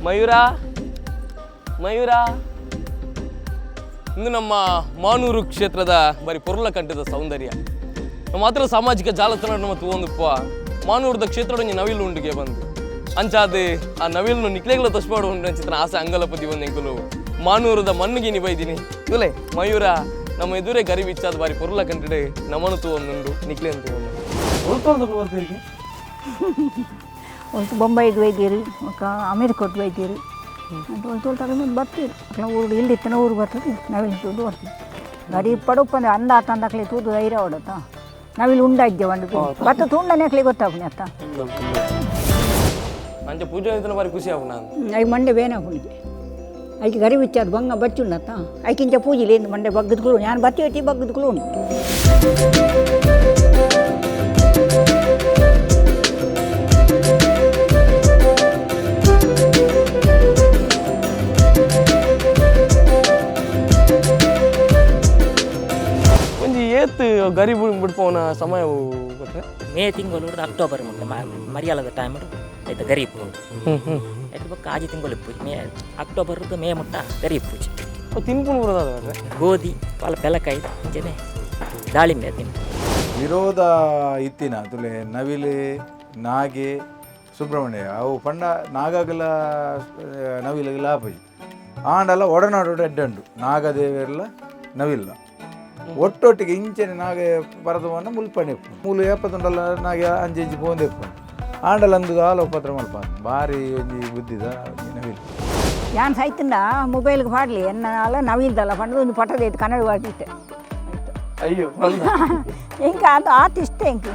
ಮಯೂರ ಮಯೂರ ಇಂದು ನಮ್ಮ ಮಾನೂರು ಕ್ಷೇತ್ರದ ಬರೀ ಪೊರ್ಲ ಕಂಠದ ಸೌಂದರ್ಯ ಮಾತ್ರ ಸಾಮಾಜಿಕ ಜಾಲತಾಣ ಮತ್ತು ಒಂದಪ್ಪ ಮಾನೂರದ ಕ್ಷೇತ್ರ ನವಿಲು ಉಂಡಿಗೆ ಬಂದು ಅಂಚಾದ ಆ ನವಿಲು ನಿಕ್ಲೆಗಳ ತಸ್ಪಾಡು ಉಂಡು ಅಂಚಿನ ಆಸೆ ಅಂಗಲಪತಿ ಬಂದು ಎಂಕಲು ಮಾನೂರದ ಮಣ್ಣಿಗೆ ನಿಬೈದೀನಿ ತುಲೆ ಮಯೂರ ನಮ್ಮ ಎದುರೇ ಗರಿ ಬಿಚ್ಚಾದ ಬಾರಿ ಪೊರ್ಲ ಕಂಠಡೆ ನಮನು ತಗೊಂಡು ನಿಕ್ಲೆ ಅಂತ ಒಂದು ಬೊಂಬೈಗೆ ಒಯ್ದೀರಿ ಅಮೇರಿಕಕ್ಕೆ ಒಯ್ದೀರಿ ಅಂತ ತಗೊಂಡು ಬರ್ತೀರಿ ಊರು ಇಲ್ಲಿತ್ತನ ಊರು ಬರ್ತದೆ ನಾವಿಲ್ಲಿ ತೂದು ಬರ್ತೀವಿ ಗರಿ ಪಡಪ್ಪಂದ್ರೆ ಅಂದ ತಂದಾಕ್ಲಿ ತೂದು ಧೈರ್ಯ ಹೊಡತ್ತ ನಾವಿಲ್ಲಿ ಉಂಡಾಯ್ದೆ ಒಂದು ಬತ್ತ ತುಂಡನೇಕ್ಲಿ ಗೊತ್ತಾಗ್ನಿ ಅತ್ತ ಅಂಚೆ ಪೂಜೆ ಬಾರಿ ಖುಷಿ ಆಗ ನಾನು ಐ ಮಂಡೆ ಬೇನೆ ಹಾಕೊಂಡಿದ್ದೆ ಐಕೆ ಗರಿ ಬಿಚ್ಚಾದ ಬಂಗ ಬಚ್ಚುಂಡತ್ತ ಐಕಿಂಚ ಪೂಜೆಲಿ ಮಂಡೆ ಬಗ್ಗದ್ಗಳು ನಾನು ಬತ್ತಿ ಬಗ್ಗದ್ಗಳು ಉಂಟು ಏತ್ ಗರಿ ಬಿಡ್ಪೋನ ಸಮಯ ಮೇ ತಿಂಗಳು ಅಕ್ಟೋಬರ್ ಮುಂದೆ ಮರಿಯಾಲದ ಟೈಮ್ ಆಯ್ತು ಗರಿ ಪೂಜೆ ಆಯ್ತು ಕಾಜಿ ತಿಂಗಳು ಪೂಜೆ ಮೇ ಅಕ್ಟೋಬರ್ ಮೇ ಮುಟ್ಟ ಗರಿ ಪೂಜೆ ತಿನ್ಕೊಂಡು ಬರೋದಾದ್ರೆ ಗೋಧಿ ಪಾಲ ಬೆಲಕಾಯಿ ಮುಂಚೆನೆ ದಾಳಿಂಬೆ ತಿನ್ನು ವಿರೋಧ ಇತ್ತಿನ ತುಲೆ ನವಿಲೆ ನಾಗೆ ಸುಬ್ರಹ್ಮಣ್ಯ ಅವು ಪಂಡ ನಾಗಾಗಲ ನವಿಲಗಲ ಆಪಜಿ ಆಂಡಲ್ಲ ಒಡನಾಡು ಎಡ್ಡಂಡು ನಾಗದೇವೆಲ್ಲ ನವಿಲ್ಲ ಒಟ್ಟೊಟ್ಟಿಗೆ ಇಂಚನೆ ನಾಗೆ ಬರದವನ್ನ ಮುಲ್ಪಣೆ ಮೂಲು ಏಪತ್ತುಂಡಲ್ಲ ನಾಗೆ ಅಂಜಿ ಪೋಂದೆಪ್ಪು ಆಂಡಲ್ಲ ಅಂದು ಆಲೋಪತ್ರ ಮಲ್ಪ ಭಾರಿ ಒಂಜಿ ಬುದ್ಧಿದ ನವಿಲ್ ಯಾನ್ ಸೈತಿಂದ ಮೊಬೈಲ್ಗೆ ಪಾಡ್ಲಿ ಎನ್ನ ಅಲ್ಲ ನವಿಲ್ದಲ್ಲ ಪಂಡ ಒಂದು ಪಟದ ಇತ್ತು ಕನ್ನಡ ಪಾಡಿಟ್ಟೆ ಅಯ್ಯೋ ಇಂಕ ಅದು ಆತ ಇಷ್ಟ ಇಂಕ